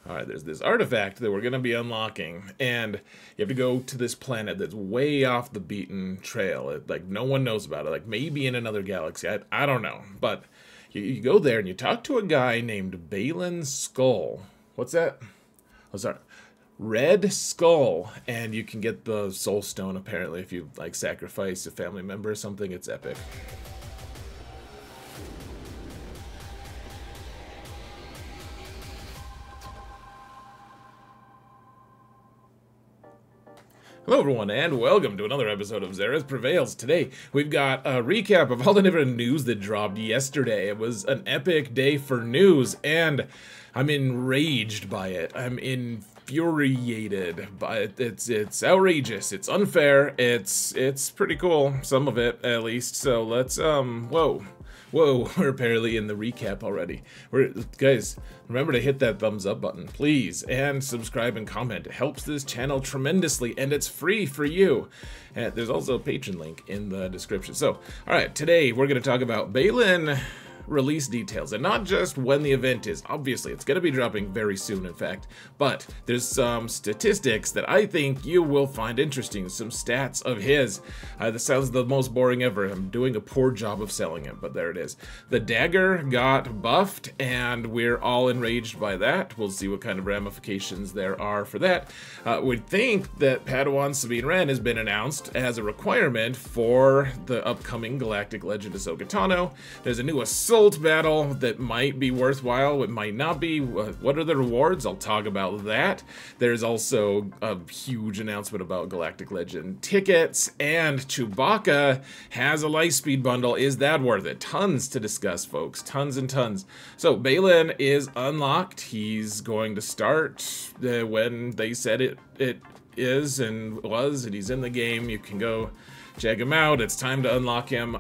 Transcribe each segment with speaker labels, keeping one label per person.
Speaker 1: Alright, there's this artifact that we're going to be unlocking, and you have to go to this planet that's way off the beaten trail. Like, no one knows about it. Like, maybe in another galaxy. I don't know. But you go there and you talk to a guy named Balin Skull. What's that? Oh, sorry. Red Skull. And you can get the Soul Stone, apparently, if you, like, sacrifice a family member or something. It's epic. Hello everyone, and welcome to another episode of Xerath Prevails. Today, we've got a recap of all the different news that dropped yesterday. It was an epic day for news, and I'm enraged by it. I'm infuriated by it. It's outrageous, it's unfair, it's pretty cool, some of it at least. So let's, whoa, we're apparently in the recap already. Guys, remember to hit that thumbs up button, please, and subscribe and comment. It helps this channel tremendously, and it's free for you. And there's also a Patreon link in the description. So, alright, today we're going to talk about Balin release details, and not just when the event is. Obviously, it's going to be dropping very soon, in fact, but there's some statistics that I think you will find interesting, some stats of his. This sounds the most boring ever. I'm doing a poor job of selling it, but there it is. The dagger got buffed, and we're all enraged by that. We'll see what kind of ramifications there are for that. We'd think that Padawan Sabine Ren has been announced as a requirement for the upcoming Galactic Legend Ahsoka Tano. There's a new assault battle that might be worthwhile, it might not be. What are the rewards? I'll talk about that. There's also a huge announcement about Galactic Legend tickets, and Chewbacca has a Lightspeed bundle. Is that worth it? Tons to discuss, folks. Tons and tons. So Balin is unlocked. He's going to start when they said it is and was, and he's in the game. You can go check him out. It's time to unlock him.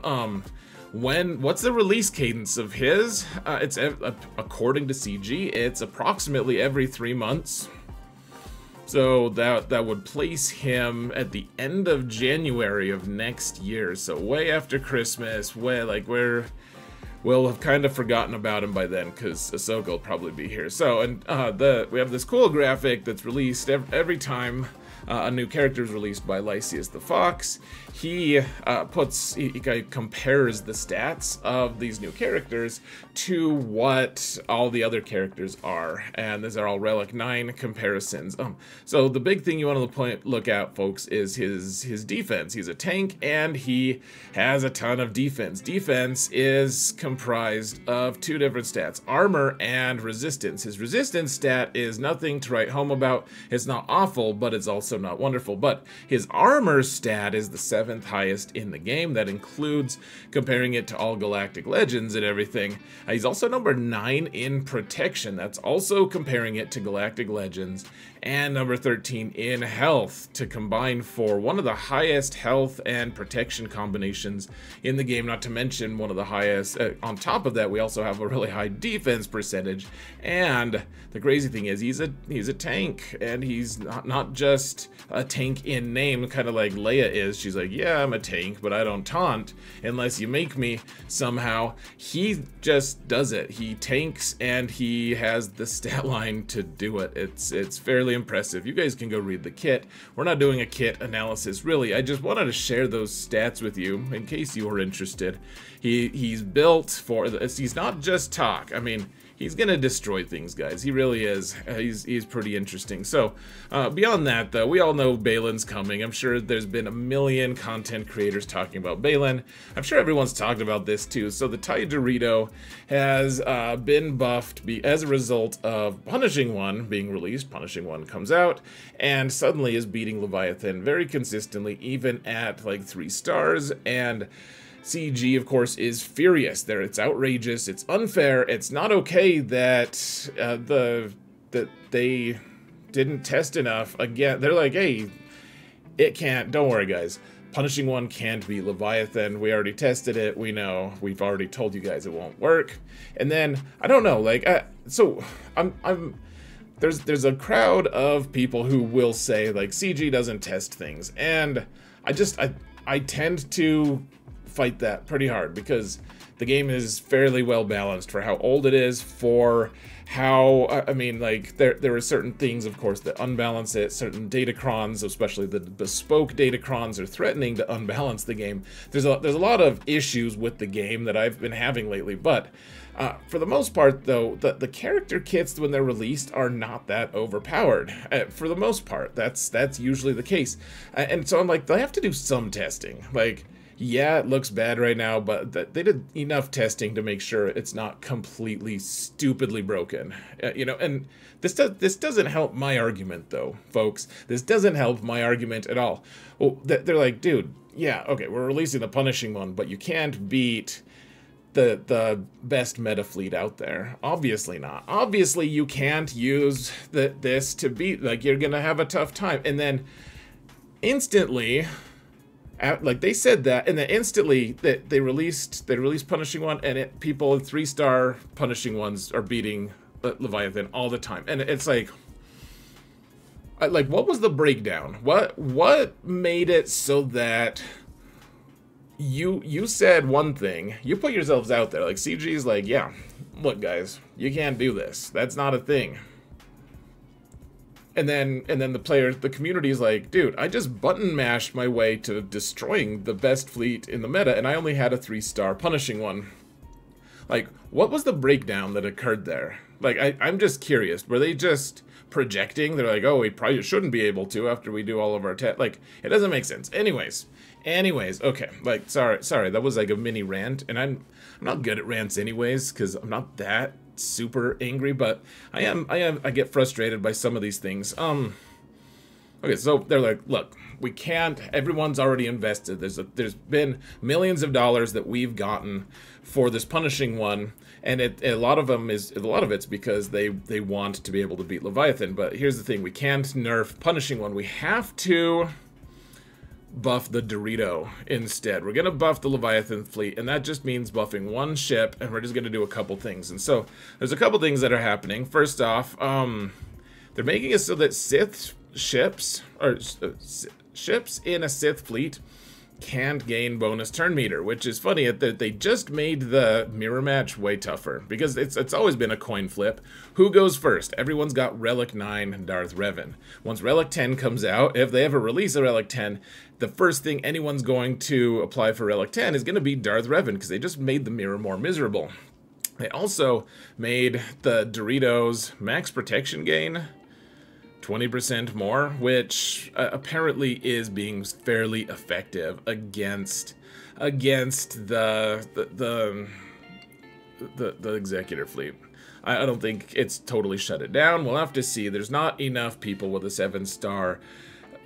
Speaker 1: What's the release cadence of his? It's according to CG, it's approximately every 3 months. So that would place him at the end of January of next year. So way after Christmas, we'll have kind of forgotten about him by then, because Ahsoka will probably be here. So, and we have this cool graphic that's released every time a new character is released by Lysias the Fox. He compares the stats of these new characters to what all the other characters are, and these are all Relic 9 comparisons. So the big thing you want to look at, folks, is his defense. He's a tank, and he has a ton of defense. Defense is comprised of two different stats, armor and resistance. His resistance stat is nothing to write home about. It's not awful, but it's also not wonderful. But his armor stat is the 7th highest in the game. That includes comparing it to all Galactic Legends and everything. He's also number 9 in protection. That's also comparing it to Galactic Legends. And number 13 in health, to combine for one of the highest health and protection combinations in the game, not to mention one of the highest. On top of that, we also have a really high defense percentage, and the crazy thing is he's a tank, and he's not just a tank in name, kind of like Leia is. She's like, yeah, I'm a tank, but I don't taunt unless you make me somehow. He just does it. He tanks, and he has the stat line to do it. It's fairly impressive. You guys can go read the kit. We're not doing a kit analysis, really. I just wanted to share those stats with you in case you were interested. He's built for this. He's not just talk. I mean, he's gonna destroy things, guys. He really is. He's pretty interesting. So, beyond that, though, we all know Balin's coming. I'm sure there's been a million content creators talking about Balin. I'm sure everyone's talked about this, too. So, the Thai Dorito has been buffed as a result of Punishing One being released. Punishing One comes out, and suddenly is beating Leviathan very consistently, even at, like, 3 stars, and CG, of course, is furious. It's outrageous. It's unfair. It's not okay that that they didn't test enough. Again, they're like, hey, it can't. Don't worry, guys. Punishing One can't beat Leviathan. We already tested it. We know. We've already told you guys it won't work. And then I don't know. Like, there's a crowd of people who will say like CG doesn't test things, and I tend to fight that pretty hard, because the game is fairly well balanced for how old it is, for how, I mean, like, there are certain things, of course, that unbalance it. Certain datacrons, especially the bespoke datacrons, are threatening to unbalance the game. There's a lot of issues with the game that I've been having lately, but for the most part, though, the character kits, when they're released, are not that overpowered. For the most part, that's usually the case. And so I'm like, they have to do some testing. Like, yeah, it looks bad right now, but they did enough testing to make sure it's not completely stupidly broken. You know, and this doesn't help my argument, though, folks. This doesn't help my argument at all. Well, they're like, dude, yeah, okay, we're releasing the punishing one, but you can't beat the best meta fleet out there. Obviously not. Obviously, you can't use this to beat. Like, you're gonna have a tough time, and then instantly. Like, they said that, and then instantly they released punishing one, and people in 3-star punishing ones are beating Leviathan all the time, and it's like what was the breakdown? What made it so that you said one thing, you put yourselves out there, like CG's like, yeah, look guys, you can't do this. That's not a thing. And then the community is like, dude, I just button mashed my way to destroying the best fleet in the meta, and I only had a 3-star punishing one. Like, what was the breakdown that occurred there? Like, I'm just curious. Were they just projecting? They're like, oh, we probably shouldn't be able to after we do all of our tests. Like, it doesn't make sense. Anyways, okay. Like, sorry, that was like a mini rant, and I'm not good at rants anyways, because I'm not that super angry, but I get frustrated by some of these things. Okay, so they're like, look, we can't, everyone's already invested. There's been millions of dollars that we've gotten for this punishing one, and a lot of it's because they want to be able to beat Leviathan. But here's the thing, we can't nerf punishing one. We have to buff the Dorito instead. We're gonna buff the Leviathan fleet, and that just means buffing one ship, and we're just gonna do a couple things. And so there's a couple things that are happening. First off, they're making it so that Sith ships, or ships in a Sith fleet, can't gain bonus turn meter, which is funny that they just made the mirror match way tougher, because it's always been a coin flip. Who goes first? Everyone's got Relic 9 Darth Revan. Once Relic 10 comes out, if they ever release a Relic 10, the first thing anyone's going to apply for Relic 10 is going to be Darth Revan, because they just made the mirror more miserable. They also made the Doritos max protection gain 20% more, which apparently is being fairly effective against the executor fleet. I don't think it's totally shut it down. We'll have to see. There's not enough people with a 7-star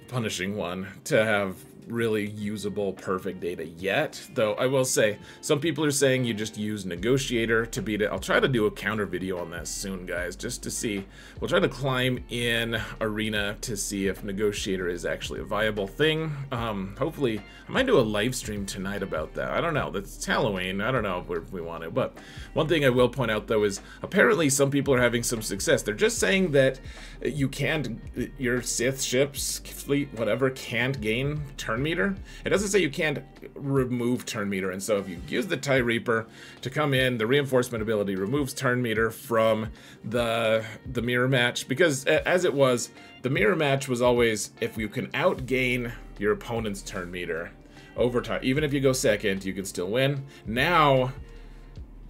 Speaker 1: punishing one to have really usable perfect data yet, though I will say some people are saying you just use Negotiator to beat it. I'll try to do a counter video on that soon, guys, just to see. We'll try to climb in Arena to see if Negotiator is actually a viable thing. Hopefully I might do a live stream tonight about that. I don't know, it's Halloween, I don't know if we want to, but one thing I will point out though is apparently some people are having some success. They're just saying that you can't, your Sith ships, fleet, whatever, can't gain turn meter. It doesn't say you can't remove turn meter, and so if you use the TIE Reaper to come in, the reinforcement ability removes turn meter from the mirror match, because as it was, the mirror match was always if you can outgain your opponent's turn meter over time, even if you go second, you can still win. Now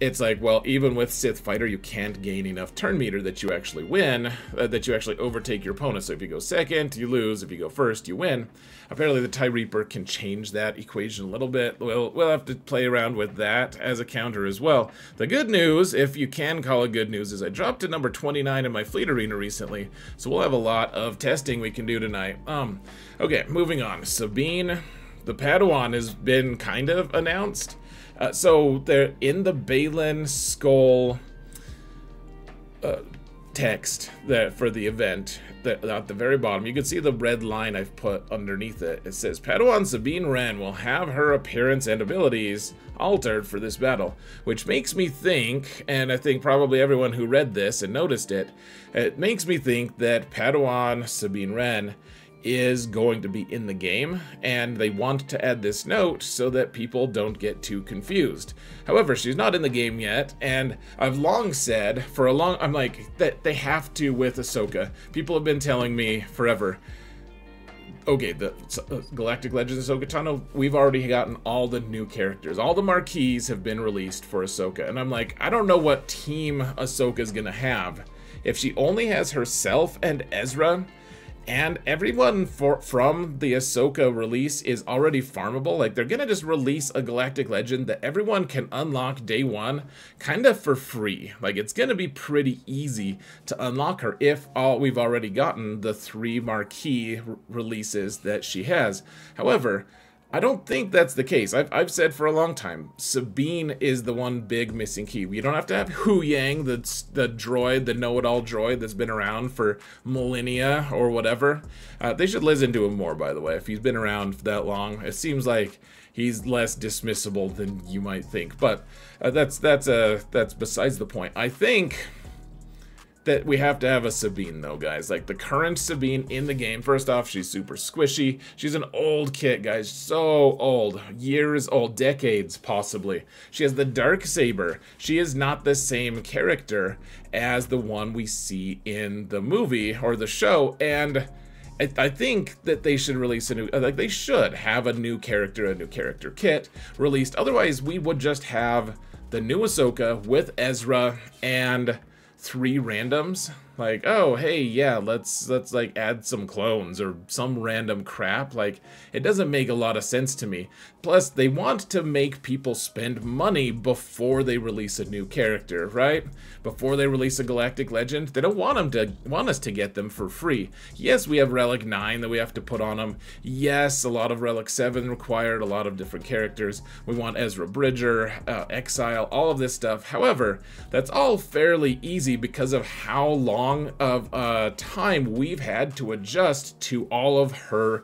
Speaker 1: it's like, well, even with Sith Fighter, you can't gain enough turn meter that you actually win, that you actually overtake your opponent. So if you go second, you lose. If you go first, you win. Apparently, the TIE Reaper can change that equation a little bit. We'll have to play around with that as a counter as well. The good news, if you can call it good news, is I dropped to number 29 in my Fleet Arena recently, so we'll have a lot of testing we can do tonight. Okay, moving on. Sabine, the Padawan, has been kind of announced. So they're in the Balin Skull text that for the event, that at the very bottom you can see the red line I've put underneath it. It says Padawan Sabine Ren will have her appearance and abilities altered for this battle, which makes me think, and I think probably everyone who read this and noticed it, it makes me think that Padawan Sabine Ren is going to be in the game, and they want to add this note so that people don't get too confused. However, she's not in the game yet, and I've long said I'm like, that they have to with Ahsoka. People have been telling me forever, okay, the Galactic Legends Ahsoka Tano, we've already gotten all the new characters. All the marquees have been released for Ahsoka, and I'm like, I don't know what team Ahsoka's gonna have. If she only has herself and Ezra, and everyone from the Ahsoka release is already farmable, like they're gonna just release a Galactic Legend that everyone can unlock day one, kind of for free. Like it's gonna be pretty easy to unlock her if we've already gotten the 3 marquee releases that she has. However, I don't think that's the case. I've said for a long time, Sabine is the one big missing key. You don't have to have Hu Yang, the droid, the know-it-all droid that's been around for millennia or whatever. They should listen to him more, by the way. If he's been around that long, it seems like he's less dismissible than you might think. But that's besides the point. I think that we have to have a Sabine, though, guys. Like, the current Sabine in the game, first off, she's super squishy. She's an old kit, guys. So old. Years old. Decades, possibly. She has the dark saber. She is not the same character as the one we see in the movie or the show, and I think that they should release a new, like, they should have a new character kit released. Otherwise, we would just have the new Ahsoka with Ezra and 3 randoms. Like, oh, hey, yeah, let's like add some clones or some random crap. Like, it doesn't make a lot of sense to me. Plus, they want to make people spend money before they release a new character, right? Before they release a Galactic Legend, they don't want us to get them for free. Yes, we have Relic 9 that we have to put on them. Yes, a lot of Relic 7 required, a lot of different characters. We want Ezra Bridger, Exile, all of this stuff. However, that's all fairly easy because of how long of time we've had to adjust to all of her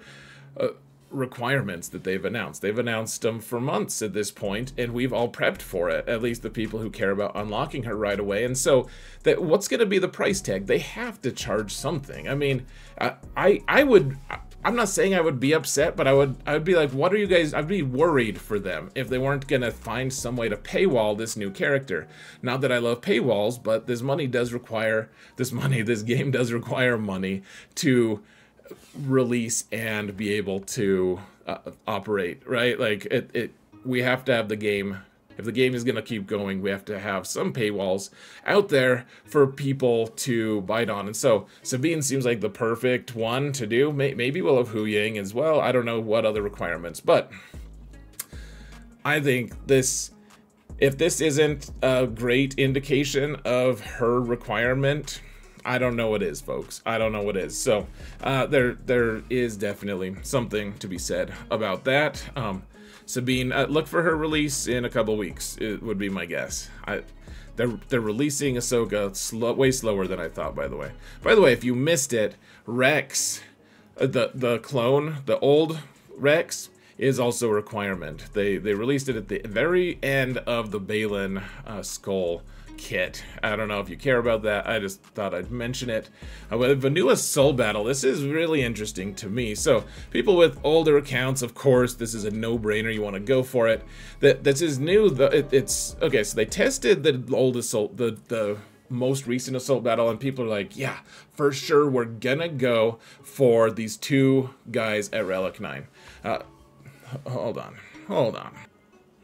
Speaker 1: requirements that they've announced. They've announced them for months at this point, and we've all prepped for it, at least the people who care about unlocking her right away. And so, what's going to be the price tag? They have to charge something. I mean, I'm not saying I would be upset, but I would be like, what are you guys, I'd be worried for them if they weren't gonna find some way to paywall this new character. Not that I love paywalls, but this game does require money to release and be able to operate, right? Like, we have to have the game. If the game is going to keep going, we have to have some paywalls out there for people to bite on. And so Sabine seems like the perfect one to do. Maybe we'll have Hu Yang as well. I don't know what other requirements, but I think if this isn't a great indication of her requirement, I don't know what is, folks. I don't know what is. So there is definitely something to be said about that. Sabine, look for her release in a couple weeks. It would be my guess. They're releasing Ahsoka way slower than I thought. By the way, if you missed it, Rex, the clone, the old Rex, is also a requirement. They released it at the very end of the Balin skull kit. I don't know if you care about that. I just thought I'd mention it. With Vanilla Soul Battle, this is really interesting to me. So people with older accounts, of course, this is a no-brainer. You want to go for it. This is new. It's okay. So they tested the old Assault, the most recent Assault Battle, and people are like, yeah, for sure, we're gonna go for these 2 guys at Relic 9. Hold on.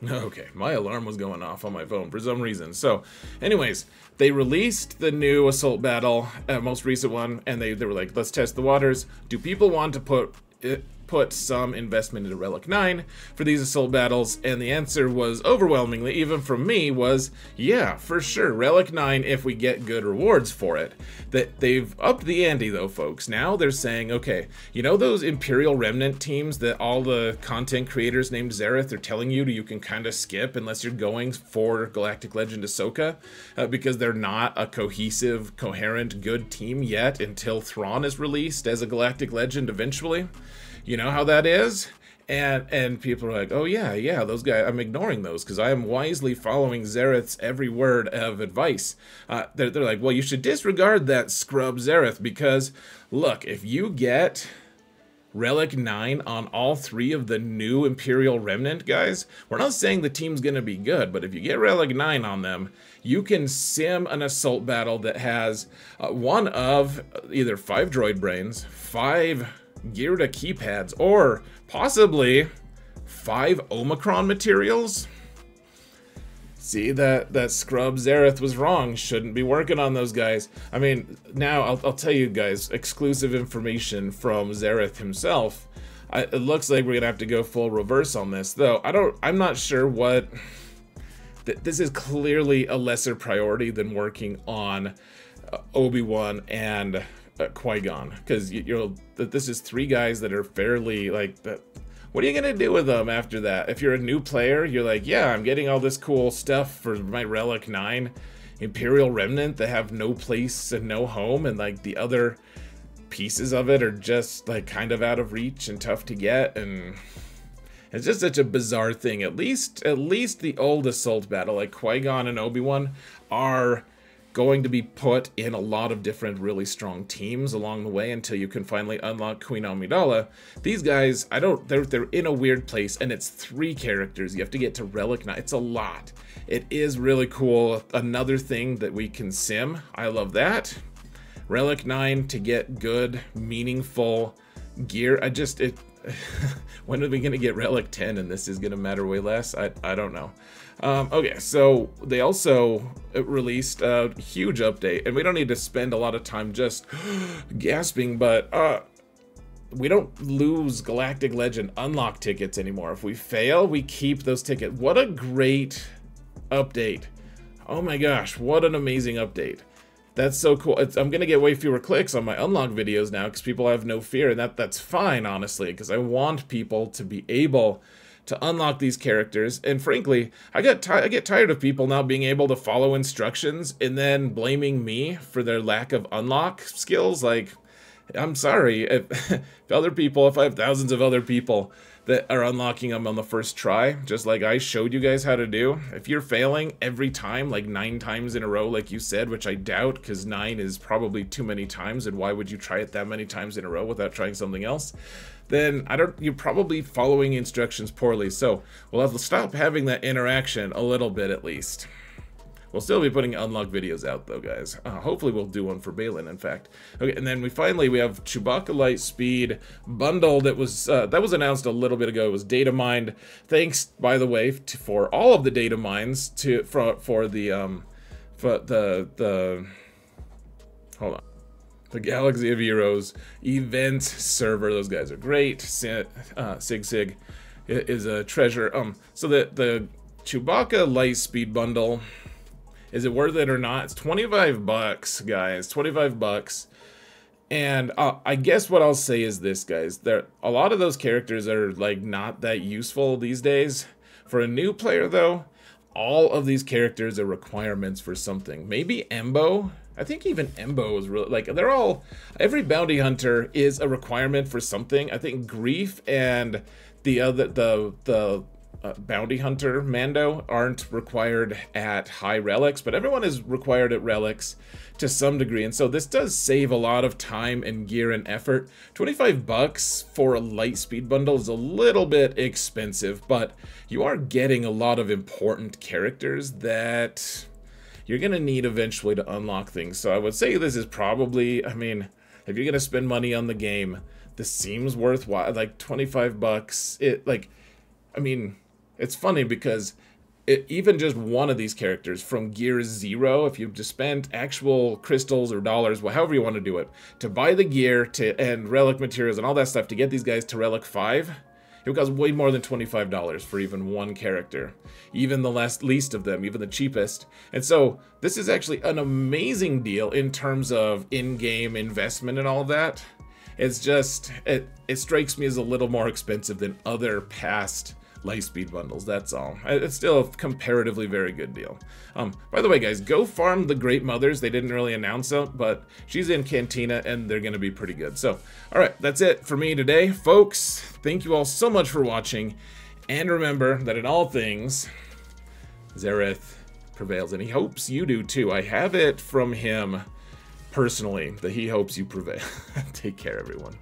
Speaker 1: Okay, my alarm was going off on my phone for some reason. So, anyways, they released the new Assault Battle, most recent one, and they were like, let's test the waters. Do people want to put some investment into Relic 9 for these Assault Battles? And the answer was overwhelmingly, even from me, was yeah, for sure, Relic 9 if we get good rewards for it. That they've upped the ante though, folks. Now they're saying, okay, you know those Imperial Remnant teams that all the content creators named Zareth are telling you can kind of skip unless you're going for Galactic Legend Ahsoka, because they're not a cohesive, coherent, good team yet until Thrawn is released as a Galactic Legend eventually. You know how that is? And people are like, oh yeah, those guys, I'm ignoring those because I am wisely following Zareth's every word of advice. They're like, well, you should disregard that scrub Zareth because, look, if you get Relic 9 on all 3 of the new Imperial Remnant guys, we're not saying the team's going to be good, but if you get Relic 9 on them, you can sim an assault battle that has one of either 5 droid brains, 5 Gearda keypads, or possibly 5 Omicron materials. See, that Scrub Zareth was wrong. Shouldn't be working on those guys. I mean, now I'll tell you guys, exclusive information from Zareth himself. It looks like we're gonna have to go full reverse on this, though. I'm not sure what. This is clearly a lesser priority than working on Obi-Wan and Qui-Gon, because this is 3 guys that are fairly like. What are you gonna do with them after that? If you're a new player, you're like, yeah, I'm getting all this cool stuff for my Relic 9 Imperial Remnant that have no place and no home, and like the other pieces of it are just like kind of out of reach and tough to get, and it's just such a bizarre thing. At least the old assault battle, like Qui-Gon and Obi-Wan, are going to be put in a lot of different really strong teams along the way until you can finally unlock Queen Amidala. These guys, they're in a weird place, and it's 3 characters. You have to get to Relic 9. It's a lot. It is really cool. Another thing that we can sim. I love that. Relic 9 to get good, meaningful gear. When are we gonna get Relic 10 and this is gonna matter way less? I don't know. Okay, so they also released a huge update, and we don't need to spend a lot of time just gasping, but we don't lose Galactic Legend unlock tickets anymore. If we fail, we keep those tickets. What a great update. Oh my gosh, what an amazing update. That's so cool. I'm gonna get way fewer clicks on my unlock videos now because people have no fear, and that's fine, honestly, because I want people to be able to unlock these characters. And frankly, I get tired of people not being able to follow instructions and then blaming me for their lack of unlock skills. Like, I'm sorry, if I have thousands of other people that are unlocking them on the first try, just like I showed you guys how to do. If you're failing every time, like 9 times in a row, like you said, which I doubt, because 9 is probably too many times, and why would you try it that many times in a row without trying something else? Then you're probably following instructions poorly. So we'll have to stop having that interaction a little bit at least. We'll still be putting unlock videos out though, guys. Hopefully we'll do one for Balin, in fact. Okay, and then we have Chewbacca Lightspeed bundle that was announced a little bit ago. It was data mined. Thanks, by the way, for all of the data mines for the Galaxy of Heroes event server. Those guys are great. Sig is a treasure. So the Chewbacca Lightspeed bundle, is it worth it or not? It's 25 bucks, guys. 25 bucks. And I guess what I'll say is this, guys. A lot of those characters are like not that useful these days. For a new player, though, all of these characters are requirements for something. Maybe Embo. I think even Embo is really, like, every bounty hunter is a requirement for something. I think Grief and the bounty hunter Mando aren't required at high relics, but everyone is required at relics to some degree, and so this does save a lot of time and gear and effort. 25 bucks for a Lightspeed bundle is a little bit expensive, but you are getting a lot of important characters that you're gonna need eventually to unlock things. So I would say this is probably, I mean, if you're gonna spend money on the game, this seems worthwhile. Like 25 bucks, it's funny because even just one of these characters from Gear 0, if you've just spent actual crystals or dollars, however you want to do it, to buy the gear and relic materials and all that stuff to get these guys to Relic 5, it would cost way more than $25 for even one character. Even the least of them, even the cheapest. And so this is actually an amazing deal in terms of in-game investment and all of that. It's just, it strikes me as a little more expensive than other past Lightspeed bundles, that's all. It's still a comparatively very good deal. By the way, guys, go farm the Great Mothers. They didn't really announce it, but she's in Cantina, and they're going to be pretty good. So, all right, that's it for me today, folks. Thank you all so much for watching, and remember that in all things, Zareth prevails, and he hopes you do too. I have it from him personally that he hopes you prevail. Take care, everyone.